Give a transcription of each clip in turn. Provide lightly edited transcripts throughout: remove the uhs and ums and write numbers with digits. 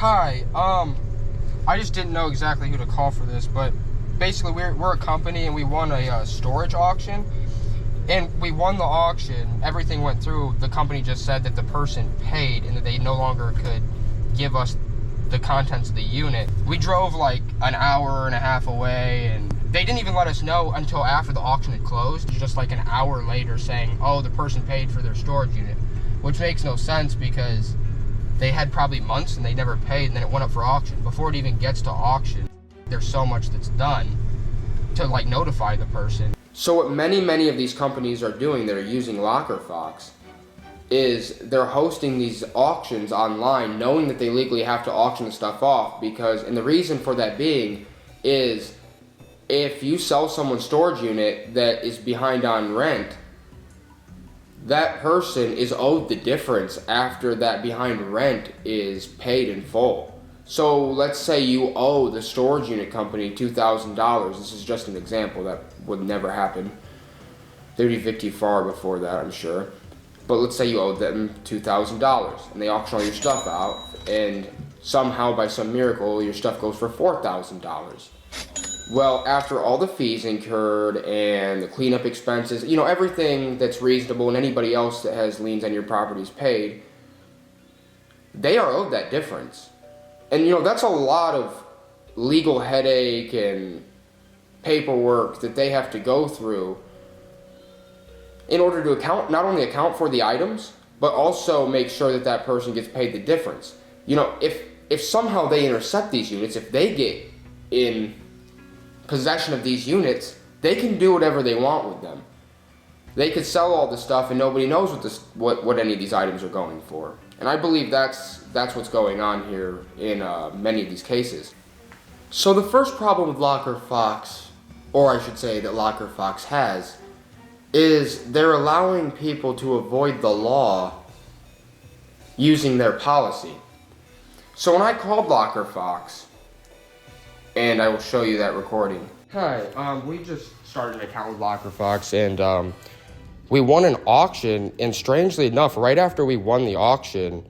Hi, I just didn't know exactly who to call for this, but basically we're a company and we won a storage auction, and we won the auction. Everything went through. The company just said that the person paid and that they no longer could give us the contents of the unit. We drove like an hour and a half away, and they didn't even let us know until after the auction had closed, just like an hour later saying, oh, the person paid for their storage unit, which makes no sense because they had probably months and they never paid, and then it went up for auction. Before it even gets to auction, there's so much that's done to like notify the person. So what many of these companies are doing that are using LockerFox is they're hosting these auctions online knowing that they legally have to auction the stuff off, and the reason for that being is if you sell someone's storage unit that is behind on rent, that person is owed the difference after that behind rent is paid in full. So let's say you owe the storage unit company $2,000. This is just an example, that would never happen. They'd evict you far before that, I'm sure. But let's say you owed them $2,000 and they auction all your stuff out, and somehow by some miracle your stuff goes for $4,000. Well, after all the fees incurred and the cleanup expenses, everything that's reasonable and anybody else that has liens on your properties paid, they are owed that difference. And that's a lot of legal headache and paperwork that they have to go through in order to not only account for the items, but also make sure that that person gets paid the difference. If somehow they intercept these units, if they get in possession of these units, they can do whatever they want with them. They could sell all this stuff and nobody knows what any of these items are going for. And I believe that's what's going on here in many of these cases. So the first problem with LockerFox, or I should say that LockerFox has, is they're allowing people to avoid the law using their policy. So when I called LockerFox, and I will show you that recording. Hi, we just started an account with LockerFox, and we won an auction, and strangely enough, right after we won the auction,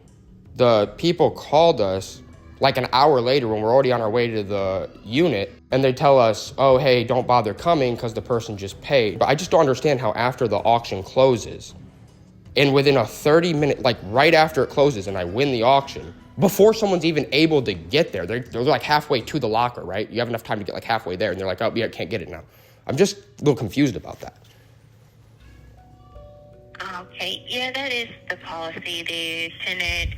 the people called us like an hour later when we're already on our way to the unit, and they tell us, oh, hey, don't bother coming because the person just paid. But I just don't understand how after the auction closes, and within a 30-minute, like right after it closes and I win the auction, before someone's even able to get there, they're like halfway to the locker, right? You have enough time to get like halfway there, and they're like, oh, yeah, I can't get it now. I'm just a little confused about that. Okay, yeah, that is the policy. The tenant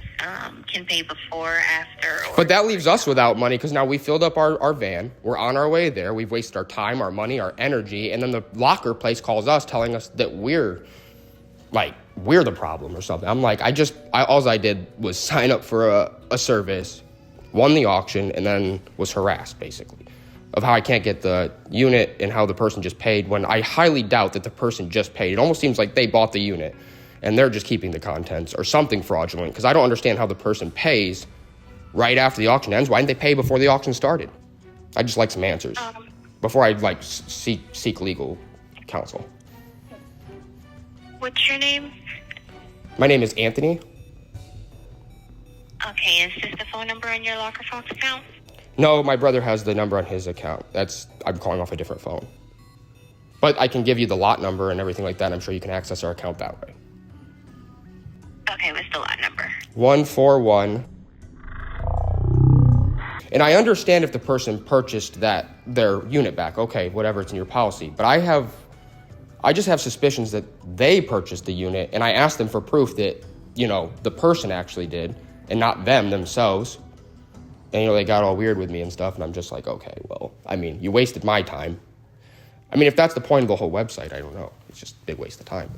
can pay before, after. But that leaves us without money because now we filled up our van. We're on our way there. We've wasted our time, our money, our energy, and then the locker place calls us telling us that we're the problem or something. I'm like, all I did was sign up for a service, won the auction, and then was harassed, basically, of how I can't get the unit and how the person just paid when I highly doubt that the person just paid. It almost seems like they bought the unit and they're just keeping the contents or something fraudulent, because I don't understand how the person pays right after the auction ends. Why didn't they pay before the auction started? I'd just like some answers before I seek legal counsel. What's your name? My name is Anthony. Okay, is this the phone number on your LockerFox account? No, my brother has the number on his account. I'm calling off a different phone. But I can give you the lot number and everything like that. I'm sure you can access our account that way. Okay, what's the lot number? 141. And I understand if the person purchased their unit back. Okay, whatever, it's in your policy. But I just have suspicions that they purchased the unit, and I asked them for proof that, the person actually did and not them themselves. And, they got all weird with me and stuff, and I'm just like, okay, well, you wasted my time. If that's the point of the whole website, I don't know. It's just a big waste of time.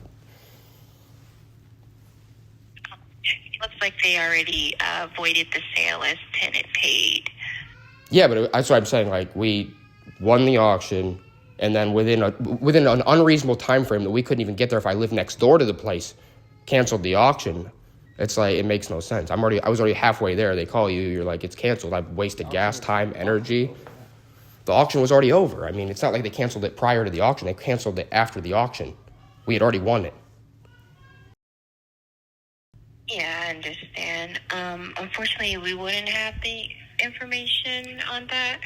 It looks like they already voided the sale as tenant paid. Yeah, but that's what I'm saying. Like, we won the auction, and then within an unreasonable time frame that we couldn't even get there if I lived next door to the place, canceled the auction. It's like, it makes no sense. I was already halfway there. They call you, you're like, it's canceled. I've wasted gas, time, energy. The auction was already over. It's not like they canceled it prior to the auction. They canceled it after the auction. We had already won it. Yeah, I understand. Unfortunately, we wouldn't have the information on that.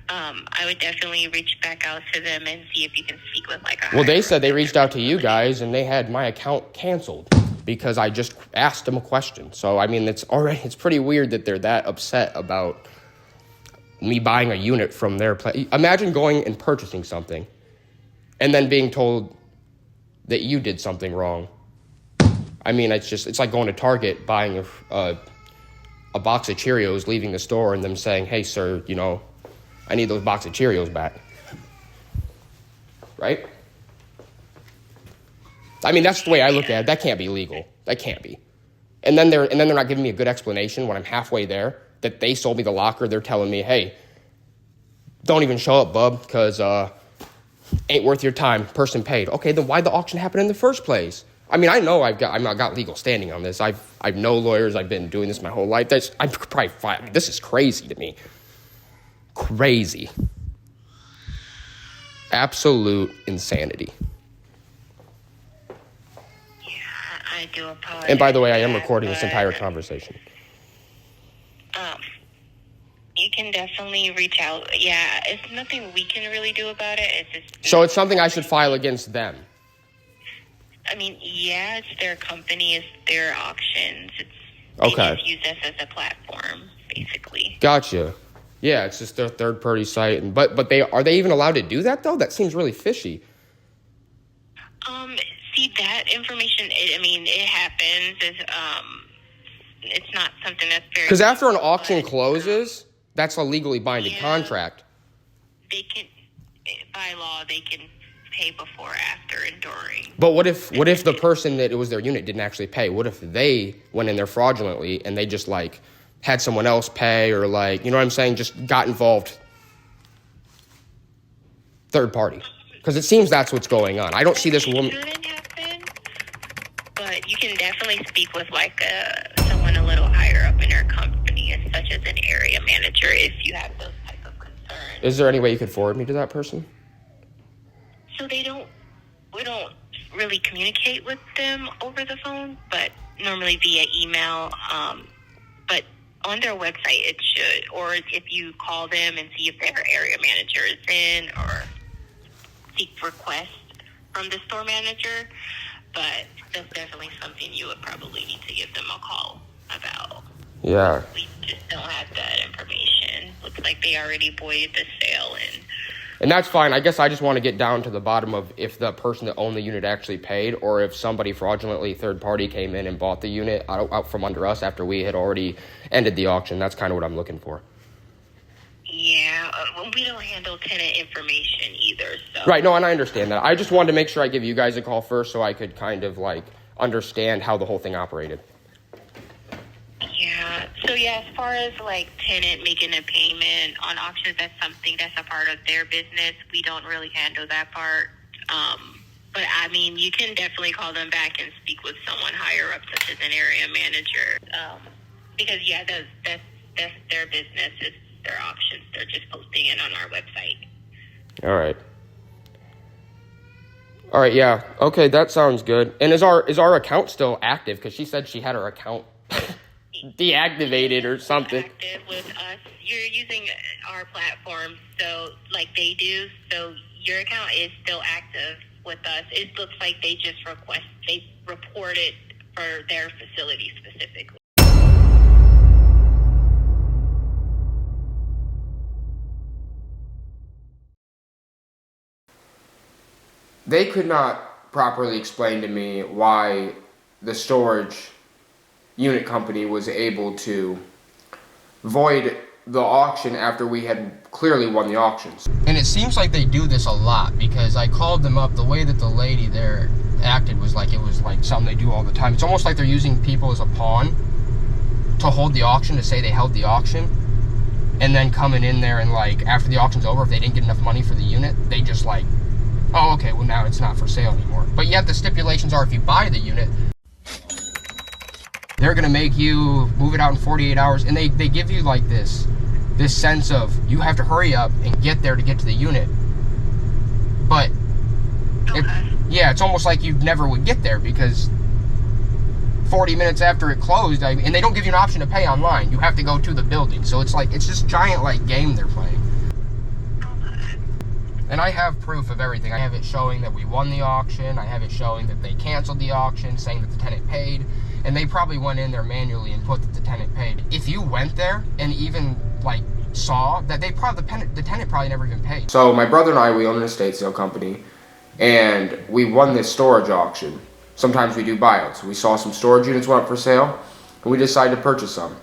I would definitely reach back out to them and see if you can speak with like a. Well, they said they reached out to you guys and they had my account canceled because I just asked them a question. So, I mean, it's pretty weird that they're that upset about me buying a unit from their place. Imagine going and purchasing something and then being told that you did something wrong. I mean, it's like going to Target, buying a box of Cheerios, leaving the store, and them saying, hey, sir, you know, I need those box of Cheerios back. Right? I mean, that's the way I look at it. That can't be legal. That can't be. And then they're not giving me a good explanation when I'm halfway there that they sold me the locker. They're telling me, hey, don't even show up, bub, because ain't worth your time. Person paid. Okay, then why'd the auction happen in the first place? I mean, I know I've got legal standing on this. I've know lawyers. I've been doing this my whole life. I'm probably fine. I mean, this is crazy to me. Crazy. Absolute insanity. Yeah, I do apologize. And by the way, I am recording this entire conversation. You can definitely reach out. Yeah, it's nothing we can really do about it. It's just. So it's something I should file against them. I mean, yeah, it's their company, it's their auctions. Okay. They just use us as a platform, basically. Gotcha. Yeah, it's just their third-party site. But are they even allowed to do that, though? That seems really fishy. See, that information, it happens. It's not something that's very... Because after an auction closes, that's a legally binding contract. They can, by law, they can pay before, after, and during. But what if the person that it was their unit didn't actually pay? What if they went in there fraudulently and they just, like, had someone else pay or, like, you know what I'm saying, just got involved third party? Because it seems that's what's going on. I don't see this woman... It shouldn't happen, but you can definitely speak with, like, someone a little higher up in your company, such as an area manager, if you have those type of concerns. Is there any way you could forward me to that person? So we don't really communicate with them over the phone, but normally via email. But on their website it should, or if you call them and see if their area manager is in, or seek requests from the store manager. But that's definitely something you would probably need to give them a call about. Yeah. We just don't have that information. Looks like they already voided the sale And that's fine. I guess I just want to get down to the bottom of if the person that owned the unit actually paid or if somebody fraudulently third party came in and bought the unit out from under us after we had already ended the auction. That's kind of what I'm looking for. Yeah, we don't handle tenant information either. So. Right, no, and I understand that. I just wanted to make sure I give you guys a call first so I could kind of, like, understand how the whole thing operated. Yeah. So, yeah, as far as, like, tenant making a payment on auctions, that's something that's a part of their business. We don't really handle that part. But, I mean, you can definitely call them back and speak with someone higher up, such as an area manager. Because, yeah, that's their business. It's their auctions. They're just posting it on our website. All right, yeah. Okay, that sounds good. And is our account still active? Because she said she had her account deactivated or something. Active with us. You're using our platform, so like they do. So your account is still active with us. It looks like they just reported for their facility specifically. They could not properly explain to me why the storage unit company was able to void the auction after we had clearly won the auctions. And it seems like they do this a lot because I called them up. The way that the lady there acted was like it was like something they do all the time. It's almost like they're using people as a pawn to hold the auction, to say they held the auction, and then coming in there and, like, after the auction's over, if they didn't get enough money for the unit, they just, like, oh, okay, well, now it's not for sale anymore. But yet the stipulations are if you buy the unit, they're going to make you move it out in 48 hours. And they give you, like, this sense of you have to hurry up and get there to get to the unit. But, it's almost like you never would get there because 40 minutes after it closed, and they don't give you an option to pay online. You have to go to the building. So it's like, it's this giant like game they're playing. And I have proof of everything. I have it showing that we won the auction. I have it showing that they canceled the auction, saying that the tenant paid. And they probably went in there manually and put that the tenant paid. If you went there and even like saw that the tenant probably never even paid. So my brother and I, we own an estate sale company, and we won this storage auction. Sometimes we do buyouts. We saw some storage units went up for sale, and we decided to purchase some.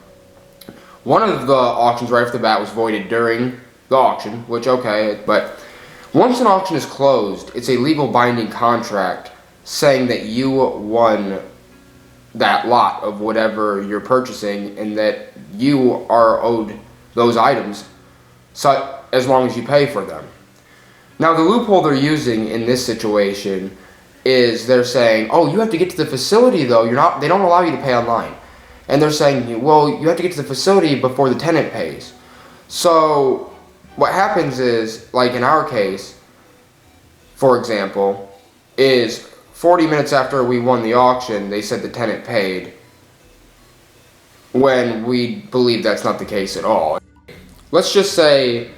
One of the auctions right off the bat was voided during the auction, which okay, but once an auction is closed, it's a legal binding contract saying that you won that lot of whatever you're purchasing and that you are owed those items so as long as you pay for them. Now the loophole they're using in this situation is they're saying, oh, you have to get to the facility though, they don't allow you to pay online. And they're saying, well, you have to get to the facility before the tenant pays. So what happens is, like in our case, for example, is 40 minutes after we won the auction, they said the tenant paid, when we believe that's not the case at all. Let's just say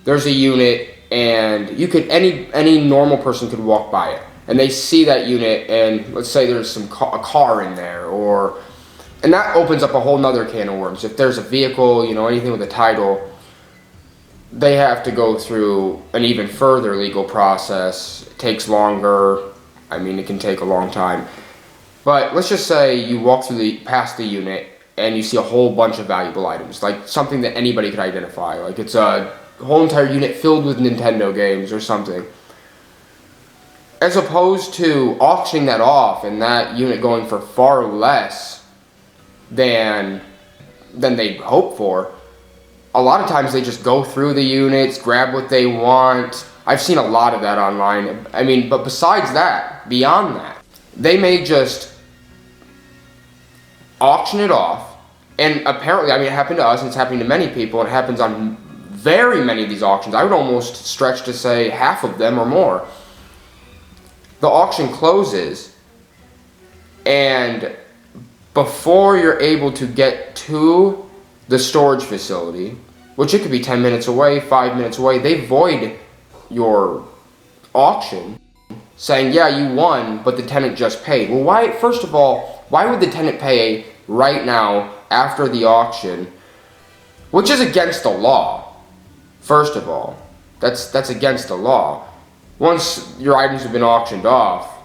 there's a unit and any normal person could walk by it and they see that unit, and let's say there's a car in there, and that opens up a whole nother can of worms. If there's a vehicle, anything with a title, they have to go through an even further legal process. It takes longer. I mean, it can take a long time. But let's just say you walk past the unit and you see a whole bunch of valuable items, like something that anybody could identify. Like it's a whole entire unit filled with Nintendo games or something. As opposed to auctioning that off and that unit going for far less than they hope for, a lot of times they just go through the units, grab what they want. I've seen a lot of that online. I mean, but besides that, beyond that, they may just auction it off. And apparently, I mean, it happened to us, and it's happening to many people, and it happens on very many of these auctions. I would almost stretch to say half of them or more. The auction closes, and before you're able to get to the storage facility, which it could be 10 minutes away, 5 minutes away, they void your auction, saying, yeah, you won, but the tenant just paid. Well, first of all, why would the tenant pay right now after the auction, which is against the law? First of all, that's against the law. Once your items have been auctioned off,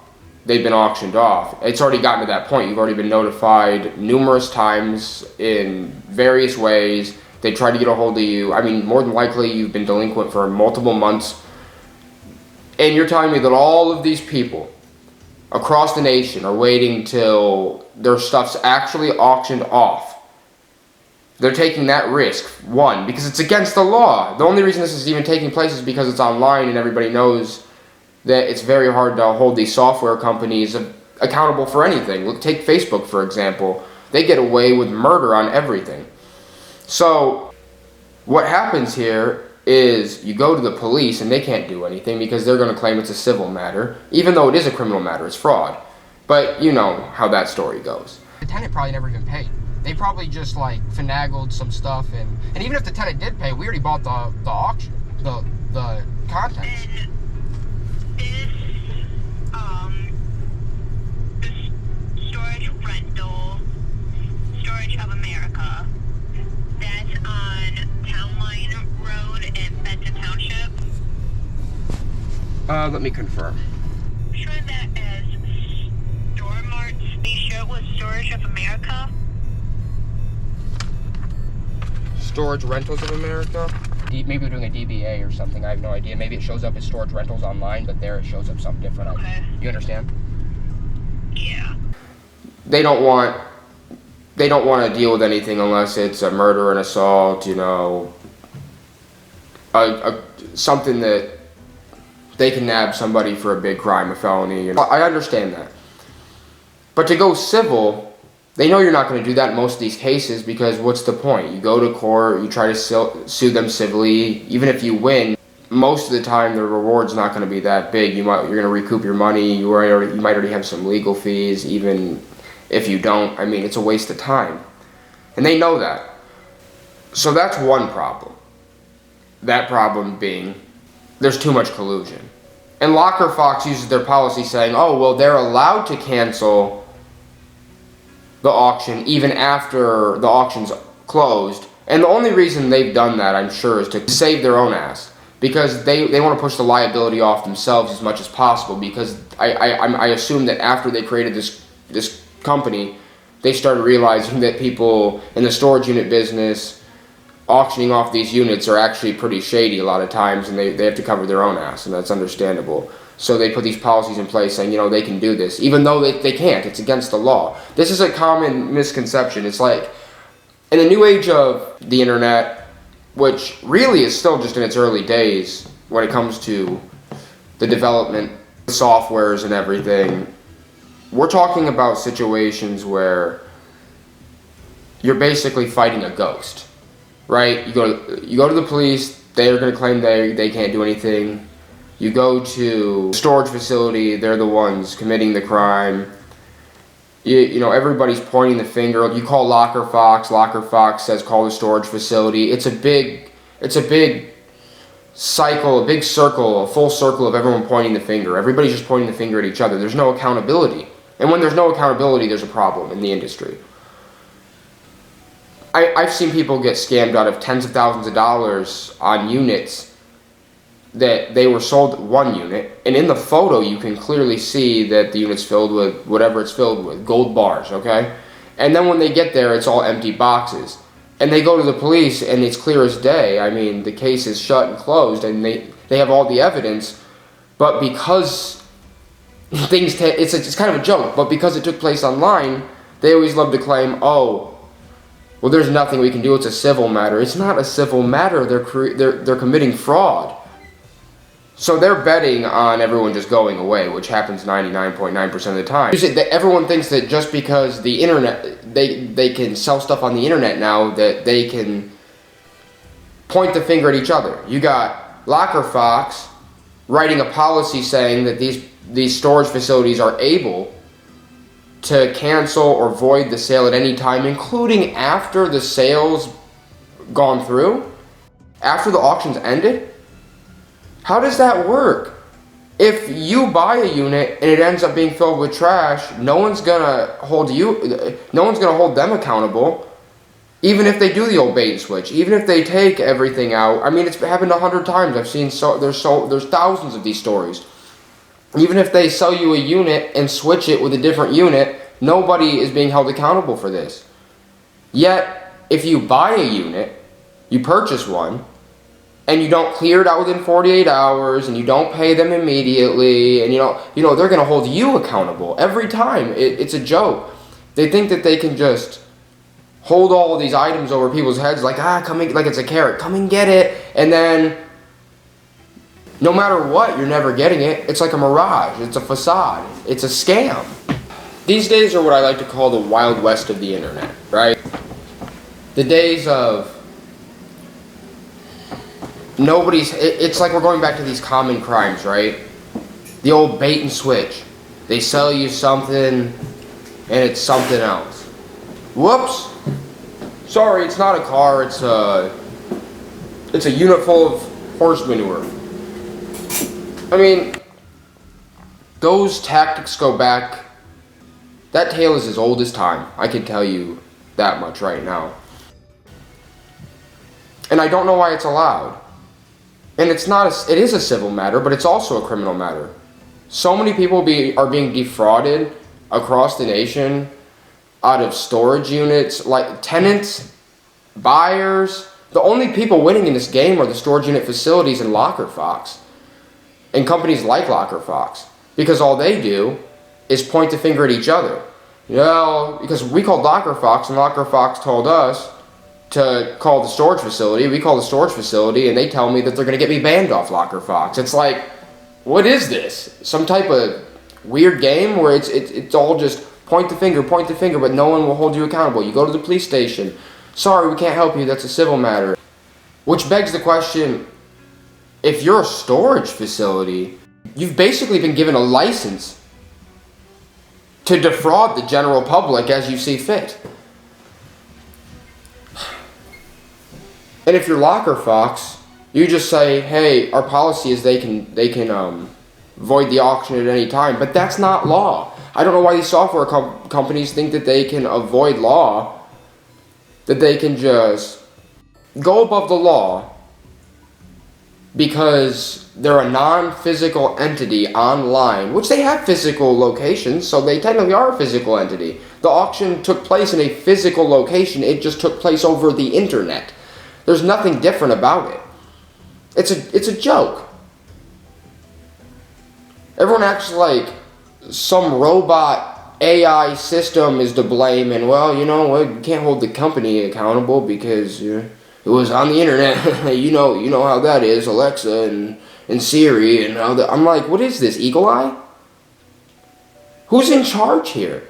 they've been auctioned off. It's already gotten to that point. You've already been notified numerous times in various ways. They tried to get a hold of you. I mean, more than likely, you've been delinquent for multiple months. And you're telling me that all of these people across the nation are waiting till their stuff's actually auctioned off. They're taking that risk, one, because it's against the law. The only reason this is even taking place is because it's online and everybody knows that it's very hard to hold these software companies accountable for anything. Look, take Facebook, for example. They get away with murder on everything. So what happens here is you go to the police and they can't do anything because they're going to claim it's a civil matter, even though it is a criminal matter. It's fraud. But you know how that story goes. The tenant probably never even paid. They probably just like finagled some stuff, and even if the tenant did pay, we already bought the auction, the contents. This storage rental, Storage of America, that's on Town Line Road in Benton Township. Let me confirm. Sure that as Store Mart. Be sure it was Storage of America. Storage Rentals of America? Maybe we're doing a DBA or something. I have no idea. Maybe it shows up as Storage Rentals online, but there it shows up something different. Okay. You understand? Yeah. They don't want to deal with anything unless it's a murder, an assault, something that they can nab somebody for a big crime, a felony. I understand that. But to go civil, they know you're not going to do that in most of these cases, because what's the point? You go to court, you try to sue them civilly. Even if you win, most of the time the reward's not going to be that big. You're going to recoup your money. You might already have some legal fees, even If you don't, I mean, it's a waste of time. And they know that. So that's one problem. That problem being there's too much collusion. And Locker Fox uses their policy saying, oh, well, they're allowed to cancel the auction even after the auction's closed. And the only reason they've done that, I'm sure, is to save their own ass. Because they want to push the liability off themselves as much as possible. Because I assume that after they created this company, they started realizing that people in the storage unit business auctioning off these units are actually pretty shady a lot of times, and they have to cover their own ass, and that's understandable. So they put these policies in place saying, they can do this, even though they can't. It's against the law. This is a common misconception. It's like, in the new age of the internet, which really is still just in its early days when it comes to the development of softwares and everything, we're talking about situations where you're basically fighting a ghost, right? You go to the police, they're going to claim they can't do anything. You go to a storage facility, they're the ones committing the crime. Everybody's pointing the finger. You call Locker Fox says call the storage facility. It's a big cycle, a big circle, a full circle of everyone pointing the finger. Everybody's just pointing the finger at each other. There's no accountability. And when there's no accountability, there's a problem in the industry. I've seen people get scammed out of tens of thousands of dollars on units that they were sold one unit, and in the photo you can clearly see that the unit's filled with whatever it's filled with, gold bars, okay? And then when they get there, it's all empty boxes. And they go to the police, and it's clear as day. I mean, the case is shut and closed, and they have all the evidence, but because it's kind of a joke, but because it took place online, they always love to claim, oh, well, there's nothing we can do, it's a civil matter. It's not a civil matter, they're committing fraud. So they're betting on everyone just going away, which happens 99.9% of the time. Everyone thinks that just because the internet, they can sell stuff on the internet now, that they can point the finger at each other. You got Locker Fox writing a policy saying that these storage facilities are able to cancel or void the sale at any time, including after the sale's gone through, after the auction's ended. How does that work? If you buy a unit and it ends up being filled with trash, no one's gonna hold them accountable, even if they do the old bait and switch, even if they take everything out. I mean, it's happened 100 times. I've seen there's thousands of these stories. Even if they sell you a unit and switch it with a different unit, nobody is being held accountable for this. Yet, if you buy a unit, you purchase one, and you don't clear it out within 48 hours, and you don't pay them immediately, and they're going to hold you accountable every time. It's a joke. They think that they can just hold all of these items over people's heads like, come in, like it's a carrot, come and get it, and then no matter what, you're never getting it. It's like a mirage. It's a facade. It's a scam. These days are what I like to call the Wild West of the internet, right? The days of it's like we're going back to these common crimes, right? The old bait and switch. They sell you something and it's something else. Whoops. Sorry, it's not a car, it's a unit full of horse manure. I mean, those tactics go back, that tale is as old as time. I can tell you that much right now. And I don't know why it's allowed. And it is a civil matter, but it's also a criminal matter. So many people are being defrauded across the nation out of storage units, like tenants, buyers. The only people winning in this game are the storage unit facilities and Locker Fox. And companies like Locker Fox. Because all they do is point the finger at each other. Because we called Locker Fox, and Locker Fox told us to call the storage facility. We call the storage facility, and they tell me that they're going to get me banned off Locker Fox. It's like, what is this? Some type of weird game where it's all just point the finger, but no one will hold you accountable. You go to the police station. Sorry, we can't help you. That's a civil matter. Which begs the question, if you're a storage facility, you've basically been given a license to defraud the general public as you see fit. And if you're Locker Fox, you just say, hey, our policy is they can void the auction at any time, but that's not law. I don't know why these software companies think that they can avoid law, that they can just go above the law because they're a non-physical entity online, which they have physical locations, so they technically are a physical entity. The auction took place in a physical location, it just took place over the internet. There's nothing different about it. It's a joke. Everyone acts like some robot AI system is to blame, and well, you know, you can't hold the company accountable because it was on the internet. you know how that is, Alexa and Siri and how that. I'm like, what is this, Eagle Eye? Who's in charge here?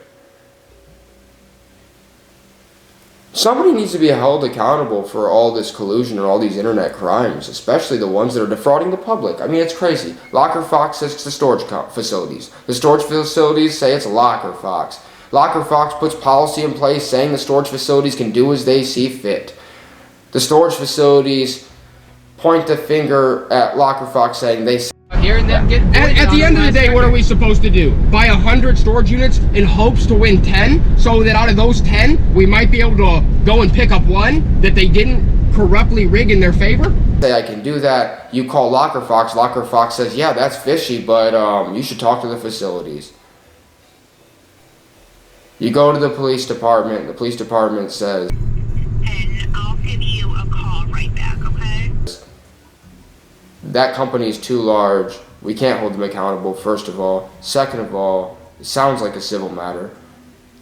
Somebody needs to be held accountable for all this collusion and all these internet crimes, especially the ones that are defrauding the public. I mean, it's crazy. Locker Fox says it's the storage facilities. The storage facilities say it's Locker Fox. Locker Fox puts policy in place saying the storage facilities can do as they see fit. The storage facilities point the finger at Locker Fox saying they... Hearing them get at the end of the day, what are we supposed to do? Buy 100 storage units in hopes to win 10, so that out of those 10, we might be able to go and pick up one that they didn't corruptly rig in their favor? Say I can do that. You call Locker Fox. Locker Fox says, yeah, that's fishy, but you should talk to the facilities. You go to the police department. The police department says, And I'll give you a call right back, okay? that company is too large. We can't hold them accountable, first of all. Second of all, it sounds like a civil matter.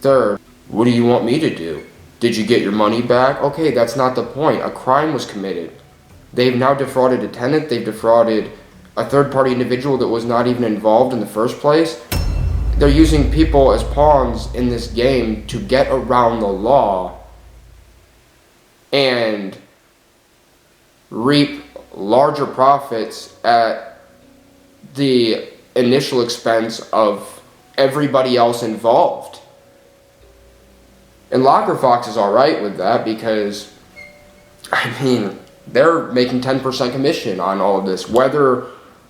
Third, what do you want me to do? Did you get your money back? Okay, that's not the point. A crime was committed. They've now defrauded a tenant. They've defrauded a third-party individual that was not even involved in the first place. They're using people as pawns in this game to get around the law and reap larger profits at the initial expense of everybody else involved. And Locker Fox is alright with that because, I mean, they're making 10% commission on all of this, whether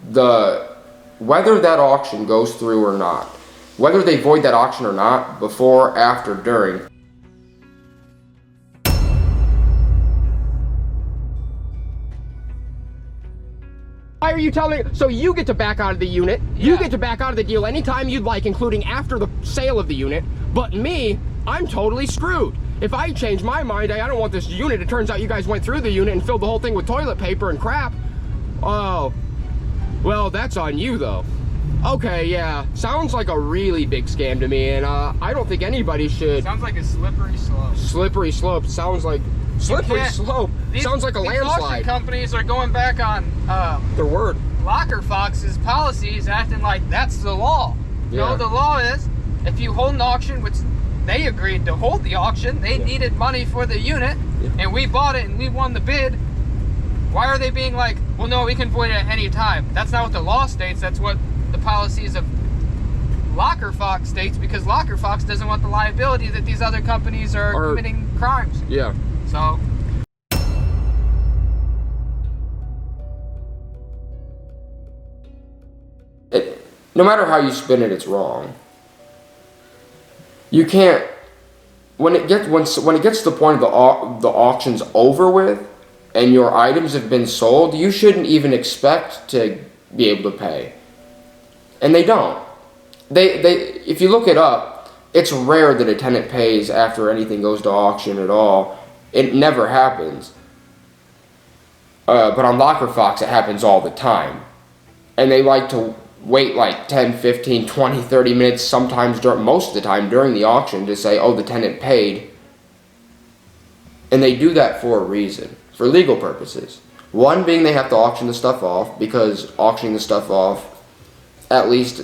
that auction goes through or not, whether they void that auction or not, before, after, during. Why are you telling me? So you get to back out of the unit, you get to back out of the deal anytime you'd like, including after the sale of the unit, but me, I'm totally screwed. If I change my mind, I don't want this unit, it turns out you guys went through the unit and filled the whole thing with toilet paper and crap. Oh, well, that's on you though. Okay, yeah, sounds like a really big scam to me, and I don't think anybody should. Sounds like a slippery slope. Slippery slope, sounds like slippery slope. Sounds like a landslide. Auction companies are going back on their word. Locker Fox's policies, acting like that's the law. Yeah. No, the law is if you hold an auction, which they agreed to hold the auction, they needed money for the unit, and we bought it and we won the bid. Why are they being like, well, no, we can void it at any time? That's not what the law states. That's what the policies of Locker Fox states, because Locker Fox doesn't want the liability that these other companies are committing crimes. Yeah. So. No matter how you spin it, it's wrong. You can't. When it gets to the point of the auction's over with, and your items have been sold, you shouldn't even expect to be able to pay. And they don't. If you look it up, it's rare that a tenant pays after anything goes to auction at all. It never happens. But on Locker Fox, it happens all the time. And they like to wait like 10, 15, 20, 30 minutes, sometimes most of the time during the auction to say, oh, the tenant paid. And they do that for a reason, for legal purposes. One being they have to auction the stuff off, because auctioning the stuff off, at least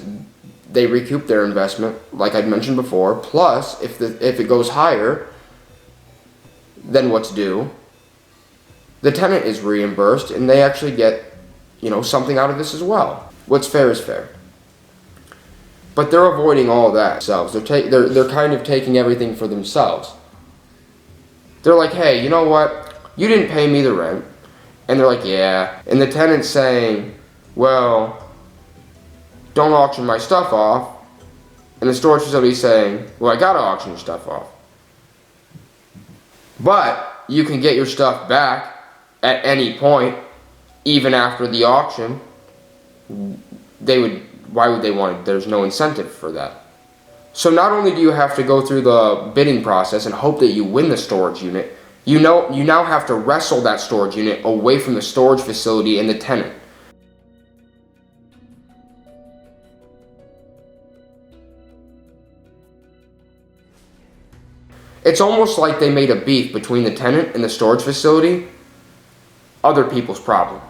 they recoup their investment, like I'd mentioned before. Plus, if it goes higher than what's due, the tenant is reimbursed and they actually get, something out of this as well. What's fair is fair. But they're avoiding all that themselves. They're kind of taking everything for themselves. They're like, hey, you know what? You didn't pay me the rent. And they're like, yeah. And the tenant's saying, well, don't auction my stuff off. And the storage facility's saying, well, I gotta auction your stuff off. But you can get your stuff back at any point, even after the auction. Why would they want it? There's no incentive for that. So not only do you have to go through the bidding process and hope that you win the storage unit, you now have to wrestle that storage unit away from the storage facility and the tenant. It's almost like they made a beef between the tenant and the storage facility, other people's problem.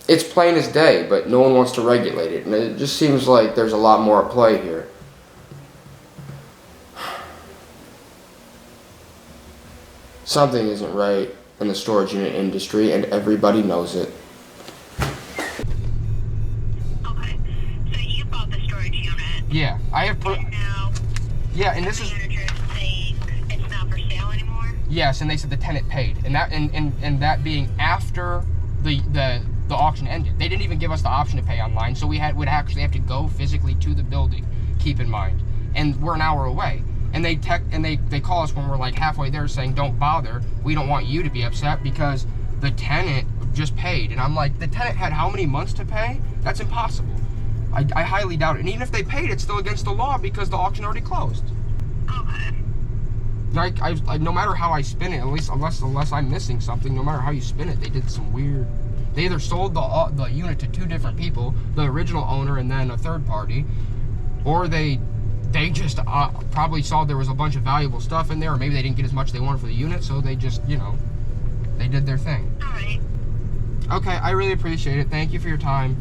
It's plain as day, but no one wants to regulate it, and it just seems like there's a lot more at play here. Something isn't right in the storage unit industry, and everybody knows it. Okay, so you bought the storage unit. Yeah, I have put. Now, Yeah, and this the is. manager saying it's not for sale anymore. Yes, and they said the tenant paid, and that being after the auction ended. They didn't even give us the option to pay online, so we would actually have to go physically to the building. Keep in mind, and we're an hour away. And they call us when we're like halfway there, saying, "Don't bother. We don't want you to be upset because the tenant just paid." And I'm like, the tenant had how many months to pay? That's impossible. I highly doubt it. And even if they paid, it's still against the law because the auction already closed. Okay. Like, no matter how I spin it, at least unless I'm missing something, no matter how you spin it, they did some weird. They either sold the unit to two different people, the original owner and then a third party, or they just probably saw there was a bunch of valuable stuff in there, or maybe they didn't get as much they wanted for the unit, so they just, they did their thing. All right. Okay, I really appreciate it. Thank you for your time.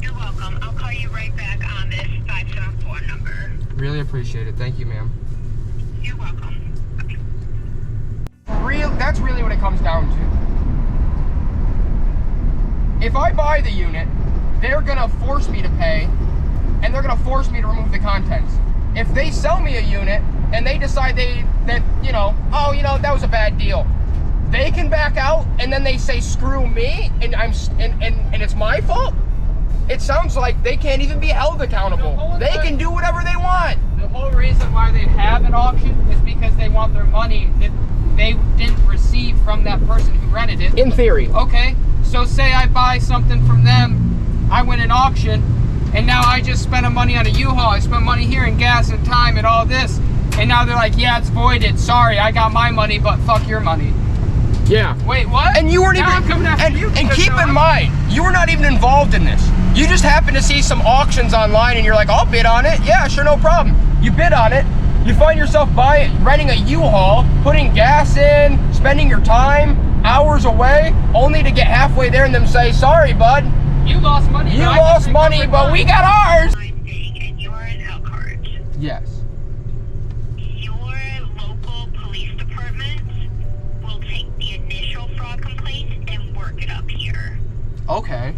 You're welcome. I'll call you right back on this 574 number. Really appreciate it. Thank you, ma'am. You're welcome. That's really what it comes down to. If I buy the unit, they're gonna force me to pay, and they're gonna force me to remove the contents. If they sell me a unit and they decide that was a bad deal, they can back out and then they say screw me and and it's my fault. It sounds like they can't even be held accountable. They can do whatever they want. The whole reason why they have an auction is because they want their money that they didn't receive from that person who rented it. In theory. Okay, so say I buy something from them, I win an auction, and now I just spent money on a U-Haul, I spent money here in gas and time and all this, and now they're like, yeah, it's voided, sorry, I got my money, but fuck your money. Yeah. Wait, what? And you weren't now even. I'm coming after you And because keep now in I'm- mind, you were not even involved in this. You just happened to see some auctions online, and you're like, "I'll bid on it." Yeah, sure, no problem. You bid on it. You find yourself renting a U-Haul, putting gas in, spending your time hours away, only to get halfway there and them say, "Sorry, bud, You lost money. you but I lost just money, recovered but mine." we got ours." I'm staying and you're in Elkhart. Yes. Your local police department will take the initial fraud complaint and work it up here. Okay.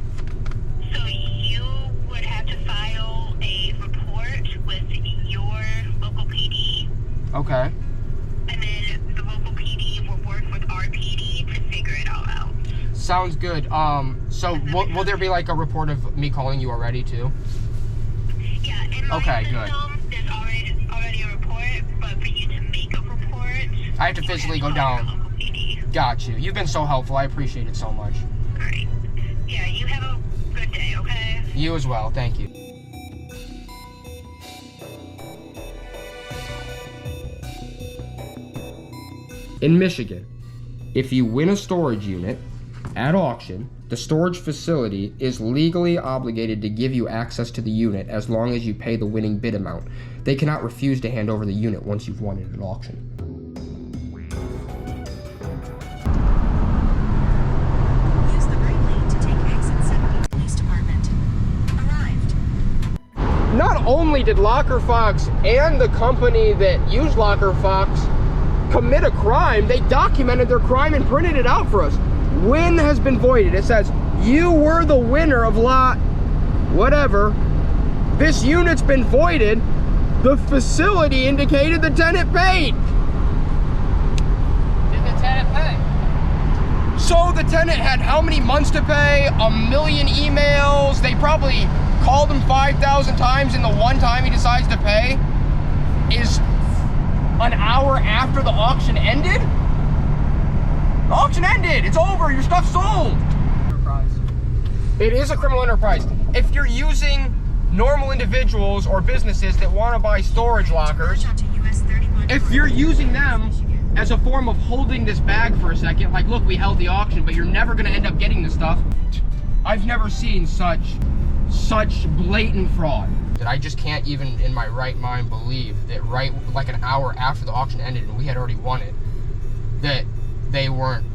So you would have to file a report with your local PD, Okay. and then the local PD will work with our PD to figure it all out. Sounds good. So will there be like a report of me calling you already too? Yeah, in my Okay, system, good. there's already a report, but for you to make a report, I have to you would physically have go to call down. your local PD. Got you. You've been so helpful. I appreciate it so much. All right. Yeah, you have a good day, okay? You as well. Thank you. In Michigan, if you win a storage unit at auction, the storage facility is legally obligated to give you access to the unit as long as you pay the winning bid amount. They cannot refuse to hand over the unit once you've won it at auction. Use the right lane to take exit 70 Police Department. Arrived. Not only did Locker Fox and the company that used Locker Fox commit a crime, they documented their crime and printed it out for us. Win has been voided. It says, you were the winner of lot whatever, this unit's been voided. The facility indicated the tenant paid. Did the tenant pay? So the tenant had how many months to pay? 1 million emails. They probably called him 5,000 times, and the one time he decides to pay is an hour after the auction ended? The auction ended. It's over. Your stuff's sold. Enterprise. It is a criminal enterprise. If you're using normal individuals or businesses that want to buy storage lockers, Onto US 31 if you're using them as a form of holding this bag for a second, like, look, we held the auction, but you're never going to end up getting this stuff. I've never seen such blatant fraud. That I just can't even in my right mind believe that right like an hour after the auction ended and we had already won it, that they weren't,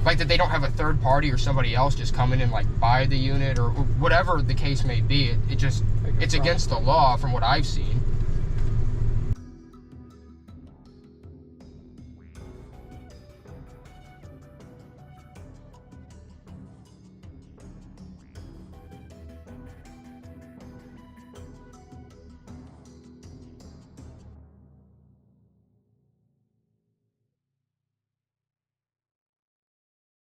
like, that they don't have a third party or somebody else just come in and like buy the unit or whatever the case may be. It's against the law from what I've seen.